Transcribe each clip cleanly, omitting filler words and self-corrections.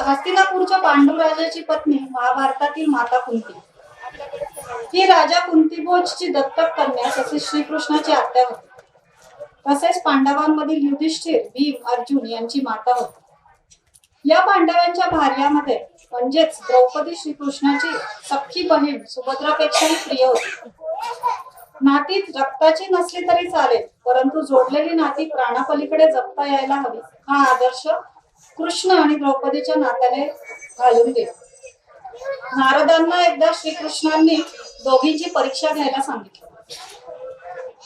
हस्तिनापूरच्या पांडुराजाची पत्नी महाभारतातील माता कुंती ही राजा कुंतीभोजची दत्तक कन्या तसेच श्रीकृष्णाची आत्या होती. तसेच पांडवांमधील युधिष्ठिर, भीम, अर्जुन यांची माता होती. या पांडवांच्या भार्यामध्ये म्हणजेच द्रौपदी श्रीकृष्णाची सख्खी बहीण सुभद्रापेक्षाही प्रिय होती. नातीत रक्ताची नसली तरी चालेल, परंतु जोडलेली नाती प्राणापलीकडे जपता यायला हवी हा आदर्श कृष्ण आणि द्रौपदीच्या नात्याने घालून दिला. नारदांना एकदा श्रीकृष्णांनी दोघींची परीक्षा घ्यायला सांगितलं.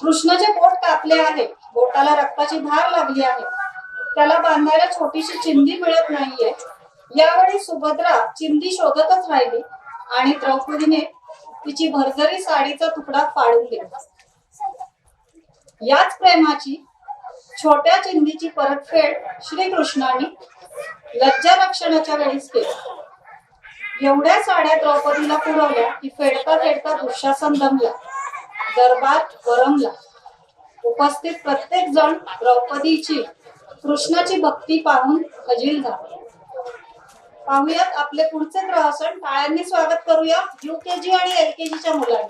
कृष्णाचे बोट कापले आहे, बोटाला रक्ताची धार लागली आहे, त्याला बांधायला छोटीशी चिंदी मिळत नाहीये. यावेळी सुभद्रा चिंदी शोधतच राहिली आणि द्रौपदीने तिची भरजरी साडीचा तुकडा फाडून दिला. याच प्रेमाची छोट्या चिंदीची परतफेड श्रीकृष्णाने लज्जा रक्षणाच्या वेळीच केली. एवढ्या साड्या द्रौपदीला पुरवल्या की फेडता फेडता दुःशासन दमला, दरबार गरमला. उपस्थित प्रत्येक जण द्रौपदीची कृष्णाची भक्ती पाहून खजील झाला. पाहूयात आपले पुढचे प्रहसन. टाळ्यांनी स्वागत करूया UKG आणि LKGच्या मुलांनी.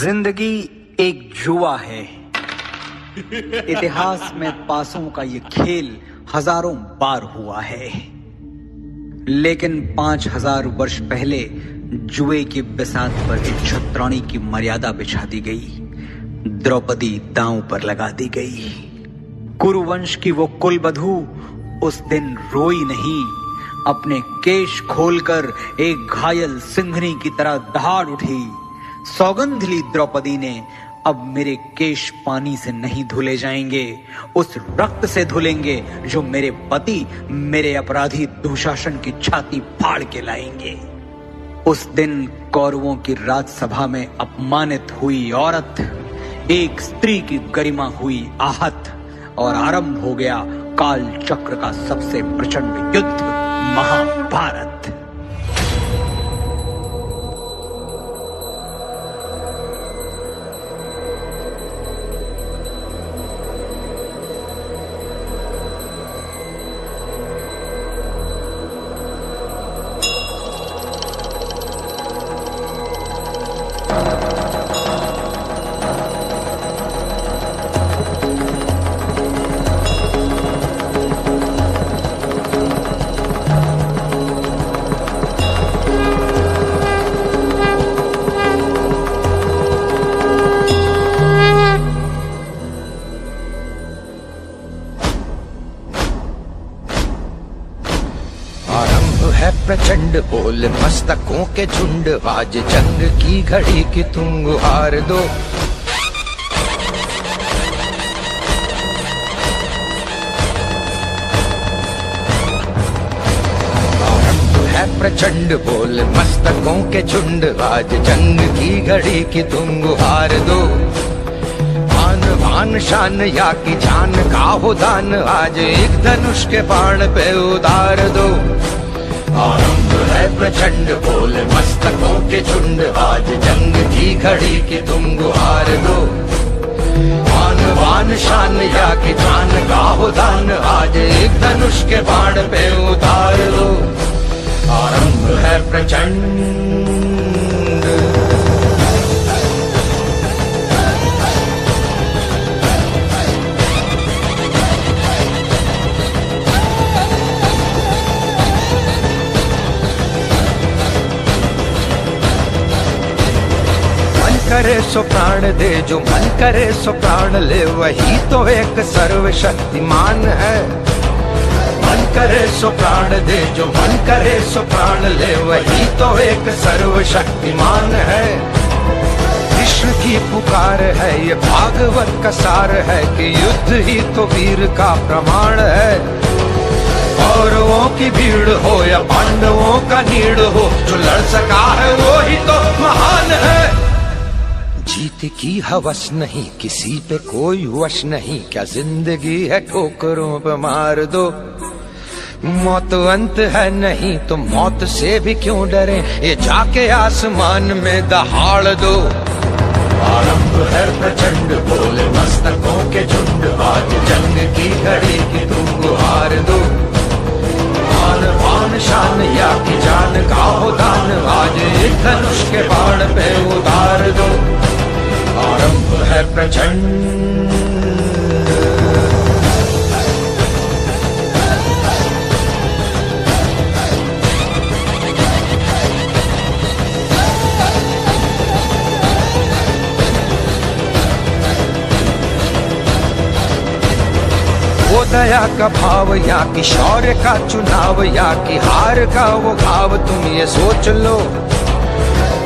जिंदगी एक जुआ है। इतिहास में पासों का ये खेल हजारों बार हुआ है, लेकिन 5000 वर्ष पहले जुए की बिसात पर एक छत्राणी की मर्यादा बिछा दी गई। द्रौपदी दांव पर लगा दी गई। कुरुवंश की वो कुलवधू उस दिन रोई नहीं, अपने केश खोलकर एक घायल सिंहनी की तरह दहाड़ उठी। सौगंध ली द्रौपदी ने, अब मेरे केश पानी से नहीं धुले जाएंगे, उस रक्त से धुलेंगे जो मेरे पति मेरे अपराधी दुशासन की छाती फाड़ के लाएंगे। उस दिन कौरवों की राजसभा में अपमानित हुई औरत, एक स्त्री की गरिमा हुई आहत और आरंभ हो गया काल चक्र का सबसे प्रचंड युद्ध, महाभारत। प्रचंड बोल मस्तकों के झुंड, आज जंग की घड़ी की तुम गुहार दो। आरंभ है प्रचंड बोल मस्तकों के झुंड, आज जंग की घड़ी की तुम गुहार दो। आन बान शान या की जान का हो दान, आज एक धनुष के बाण पे उतार दो। आरंभ है प्रचंड बोल मस्तकों के झुंड, आज जंग की घड़ी की तुम गुहार दो। आन बान शान या की जान का हो दान, आज एक धनुष के बाण पे उतार दो। आरंभ है प्रचंड। करे सो प्राण दे, जो मन करे सो प्राण ले, वही तो एक सर्वशक्तिमान है। मन करे सो प्राण दे, जो मन करे सो प्राण ले, वही तो एक सर्वशक्तिमान है। कृष्ण की पुकार है, ये भागवत का सार है कि युद्ध ही तो वीर का प्रमाण है। कौरवों की भीड़ हो या पांडवों का नीड़ हो, जो लड़ सका है वो ही तो महान है। जीत की हवस नहीं, किसी पे कोई वश नहीं, क्या जिंदगी है ठोकरों पे मार दो। मौत अंत है नहीं तो मौत से भी क्यों डरे, ये जाके आसमान में दहाड़ दो। आरंभ है प्रचंड बोले मस्तकों के झुंड, आज जंग की घड़ी की तुम गुहार दो। आन पान शान या की जान का हो दान, आज एक धनुष के बाण पे उतार दो। आरंभ है प्रचंड। वो दया का भाव या कि शौर्य का चुनाव, या कि हार का वो भाव, तुम ये सोच लो।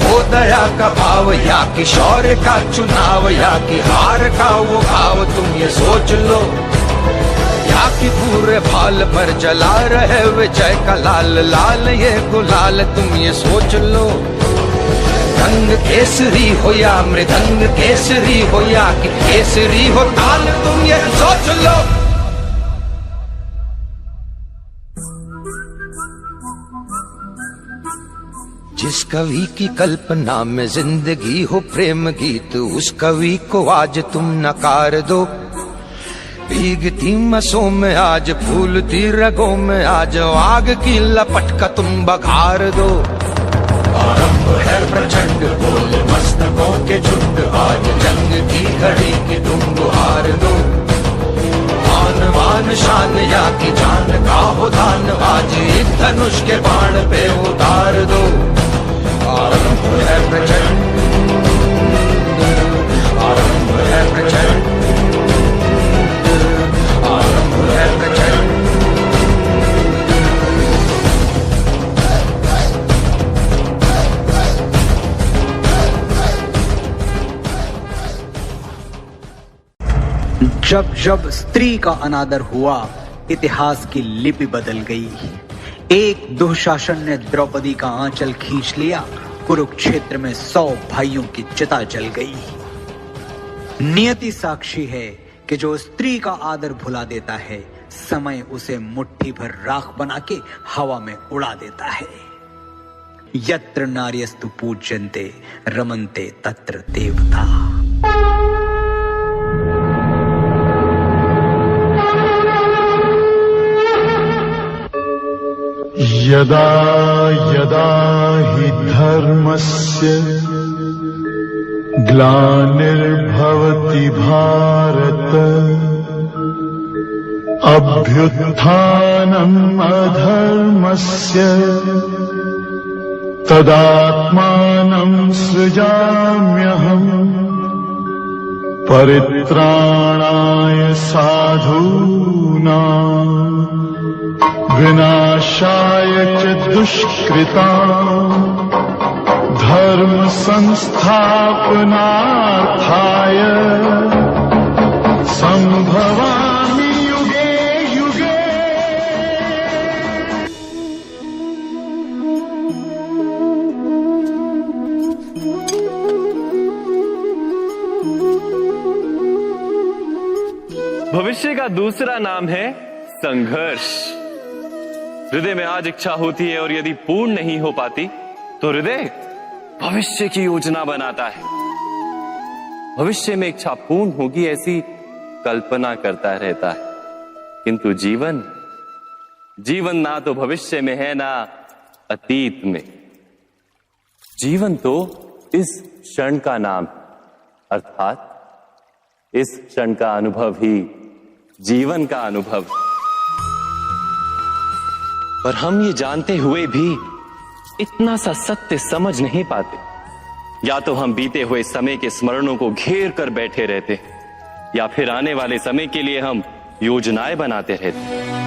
वो दया का भाव या कि शौर्य का चुनाव, या कि हार का वो भाव, तुम ये सोच लो। या कि पूरे भाल पर जला रहे विजय का लाल लाल ये गुलाल, तुम ये सोच लो। रंग केसरी हो या मृदंग केसरी हो, या कि केसरी हो ताल, तुम ये सोच लो। जिस कवि की कल्पना में जिंदगी हो प्रेम गीत, उस कवि को आज तुम नकार दो। भीगती मसों में आज फूलती रगों में आज आग की लपट का तुम बघार दो। आरंभ है प्रचंड बोले मस्तकों के झुंड, आज जंग की घड़ी की तुम गुहार दो। आन बान शान या की जान का हो दान, आज एक धनुष के बाण पे उतार दो। आरंभ है प्रचंड, आरंभ है प्रचंड, आरंभ है प्रचंड। जब जब स्त्री का अनादर हुआ, इतिहास की लिपि बदल गई। एक दुशासन ने द्रौपदी का आंचल खींच लिया, कुरुक्षेत्र में 100 भाइयों की चिता जल गई। नियति साक्षी है कि जो स्त्री का आदर भुला देता है, समय उसे मुट्ठी भर राख बना के हवा में उड़ा देता है। यत्र नार्यस्तु पूज्यन्ते रमन्ते तत्र देवता। यदा यदा हि धर्मस्य ग्लानिर्भवति भारत, अभ्युत्थानम् अधर्मस्य तदात्मानं सृजाम्यहम्, परित्राणाय साधूनां विनाशाय च दुष्कृताम्, धर्म संस्थापनार्थाय संभवामि युगे युगे। भविष्य का दूसरा नाम है संघर्ष। हृदय में आज इच्छा होती है और यदि पूर्ण नहीं हो पाती तो हृदय भविष्य की योजना बनाता है। भविष्य में इच्छा पूर्ण होगी ऐसी कल्पना करता रहता है, किंतु जीवन ना तो भविष्य में है ना अतीत में। जीवन तो इस क्षण का नाम, अर्थात इस क्षण का अनुभव ही जीवन का अनुभव। पर हम ये जानते हुए भी इतना सा सत्य समझ नहीं पाते। या तो हम बीते हुए समय के स्मरणों को घेर कर बैठे रहते, या फिर आने वाले समय के लिए हम योजनाएं बनाते रहते।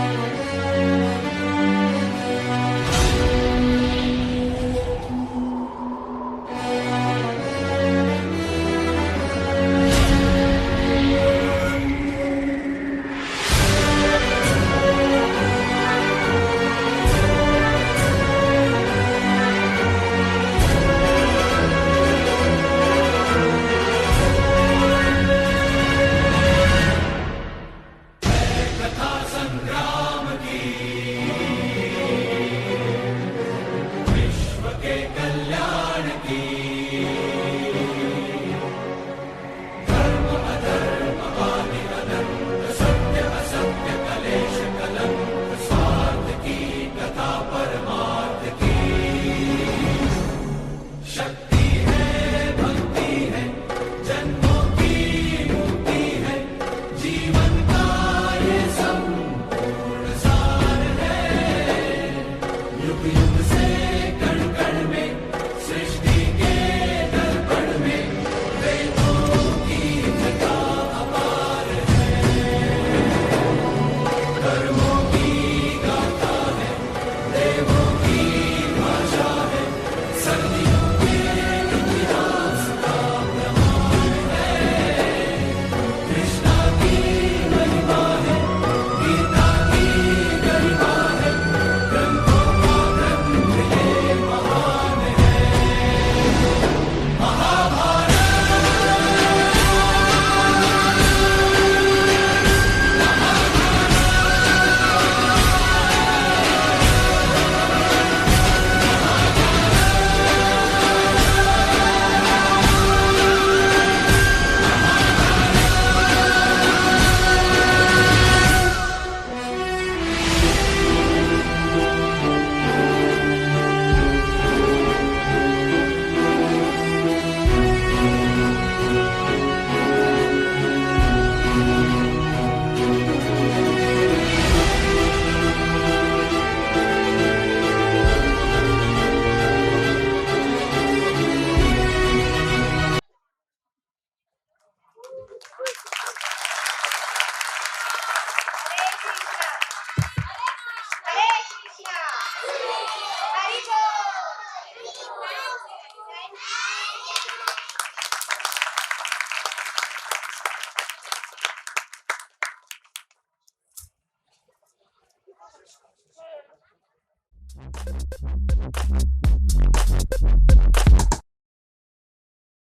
है।